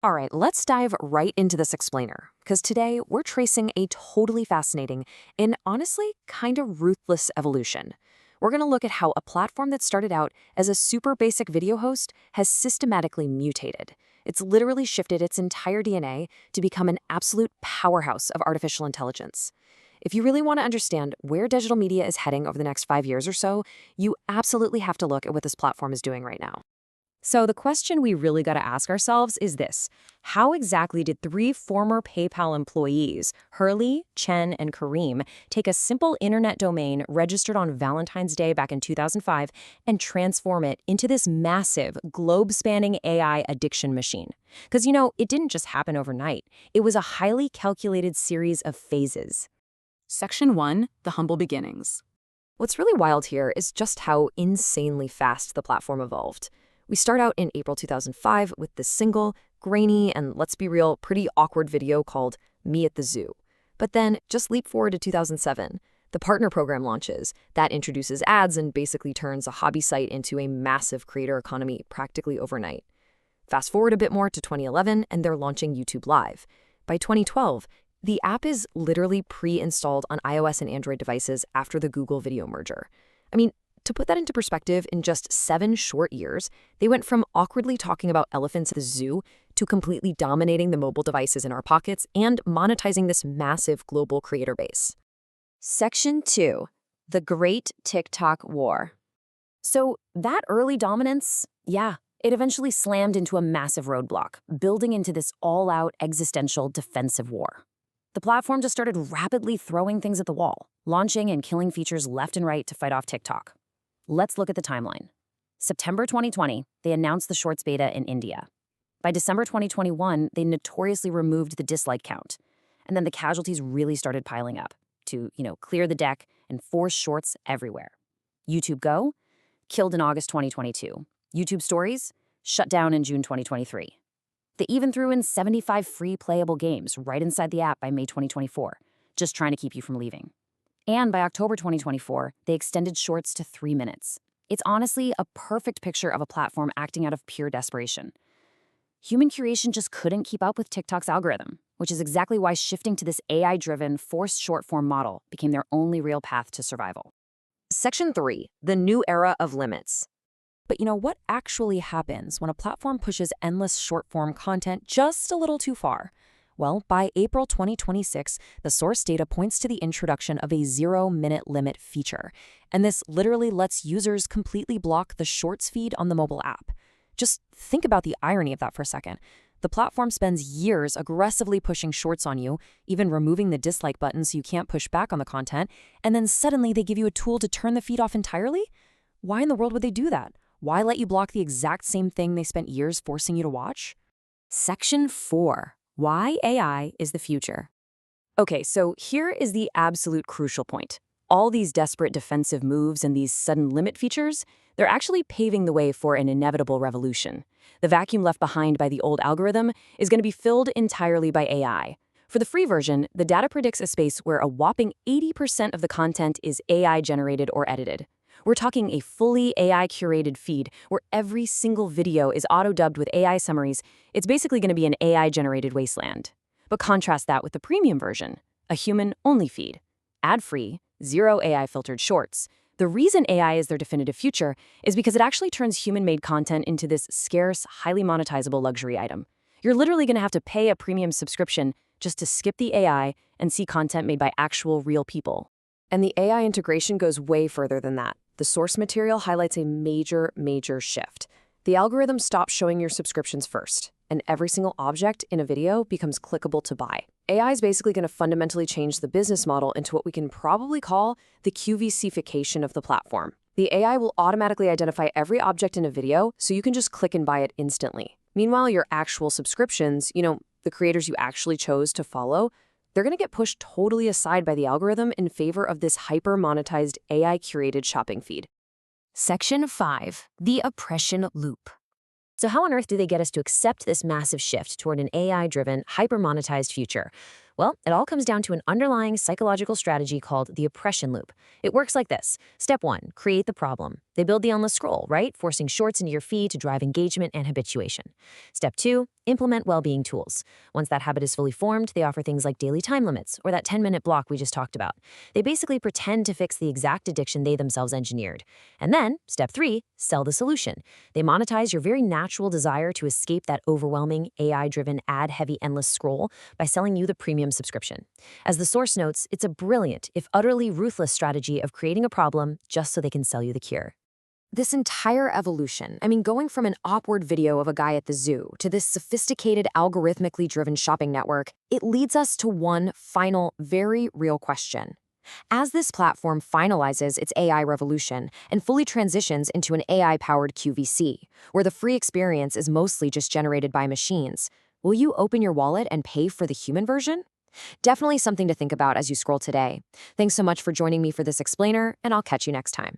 All right, let's dive right into this explainer, because today we're tracing a totally fascinating and honestly kind of ruthless evolution. We're going to look at how a platform that started out as a super basic video host has systematically mutated. It's literally shifted its entire DNA to become an absolute powerhouse of artificial intelligence. If you really want to understand where digital media is heading over the next 5 years or so, you absolutely have to look at what this platform is doing right now. So the question we really got to ask ourselves is this. How exactly did three former PayPal employees, Hurley, Chen, and Kareem, take a simple internet domain registered on Valentine's Day back in 2005 and transform it into this massive, globe-spanning AI addiction machine? Because, it didn't just happen overnight. It was a highly calculated series of phases. Section 1, The Humble Beginnings. What's really wild here is just how insanely fast the platform evolved. We start out in April 2005 with this single, grainy, and let's be real, pretty awkward video called Me at the Zoo. But then just leap forward to 2007. The Partner Program launches. That introduces ads and basically turns a hobby site into a massive creator economy practically overnight. Fast forward a bit more to 2011, and they're launching YouTube Live. By 2012, the app is literally pre-installed on iOS and Android devices after the Google Video merger. To put that into perspective, in just 7 short years, they went from awkwardly talking about elephants at the zoo to completely dominating the mobile devices in our pockets and monetizing this massive global creator base. Section 2. The Great TikTok War. So that early dominance, it eventually slammed into a massive roadblock, building into this all-out existential defensive war. The platform just started rapidly throwing things at the wall, launching and killing features left and right to fight off TikTok. Let's look at the timeline. September 2020, they announced the Shorts beta in India. By December 2021, they notoriously removed the dislike count. And then the casualties really started piling up to, clear the deck and force Shorts everywhere. YouTube Go, killed in August 2022. YouTube Stories, shut down in June 2023. They even threw in 75 free playable games right inside the app by May 2024, just trying to keep you from leaving. And by October 2024, they extended Shorts to 3 minutes. It's honestly a perfect picture of a platform acting out of pure desperation. Human curation just couldn't keep up with TikTok's algorithm, which is exactly why shifting to this AI-driven, forced short-form model became their only real path to survival. Section 3. The New Era of Limits. But what actually happens when a platform pushes endless short-form content just a little too far? Well, by April 2026, the source data points to the introduction of a 0-minute limit feature. And this literally lets users completely block the Shorts feed on the mobile app. Just think about the irony of that for a second. The platform spends years aggressively pushing Shorts on you, even removing the dislike button so you can't push back on the content, and then suddenly they give you a tool to turn the feed off entirely? Why in the world would they do that? Why let you block the exact same thing they spent years forcing you to watch? Section 4. Why AI is the future. Okay, so here is the absolute crucial point. All these desperate defensive moves and these sudden limit features, they're actually paving the way for an inevitable revolution. The vacuum left behind by the old algorithm is going to be filled entirely by AI. For the free version, the data predicts a space where a whopping 80% of the content is AI-generated or edited. We're talking a fully AI-curated feed where every single video is auto-dubbed with AI summaries. It's basically going to be an AI-generated wasteland. But contrast that with the premium version, a human-only feed. Ad-free, zero AI-filtered Shorts. The reason AI is their definitive future is because it actually turns human-made content into this scarce, highly monetizable luxury item. You're literally going to have to pay a premium subscription just to skip the AI and see content made by actual real people. And the AI integration goes way further than that. The source material highlights a major shift. The algorithm stops showing your subscriptions first, and every single object in a video becomes clickable to buy. AI is basically going to fundamentally change the business model into what we can probably call the QVC-fication of the platform. The AI will automatically identify every object in a video, so you can just click and buy it instantly. Meanwhile, your actual subscriptions, the creators you actually chose to follow, they're going to get pushed totally aside by the algorithm in favor of this hyper-monetized AI-curated shopping feed. Section 5. The Oppression Loop. So how on earth do they get us to accept this massive shift toward an AI-driven, hyper-monetized future? Well, it all comes down to an underlying psychological strategy called the oppression loop. It works like this. Step 1, create the problem. They build the endless scroll, right? Forcing shorts into your feed to drive engagement and habituation. Step 2, implement well-being tools. Once that habit is fully formed, they offer things like daily time limits or that 10-minute block we just talked about. They basically pretend to fix the exact addiction they themselves engineered. And then, step 3, sell the solution. They monetize your very natural desire to escape that overwhelming, AI-driven, ad-heavy endless scroll by selling you the premium subscription. As the source notes, it's a brilliant, if utterly ruthless strategy of creating a problem just so they can sell you the cure. This entire evolution, going from an awkward video of a guy at the zoo to this sophisticated, algorithmically driven shopping network, it leads us to one final, very real question. As this platform finalizes its AI revolution and fully transitions into an AI-powered QVC, where the free experience is mostly just generated by machines, will you open your wallet and pay for the human version? Definitely something to think about as you scroll today. Thanks so much for joining me for this explainer, and I'll catch you next time.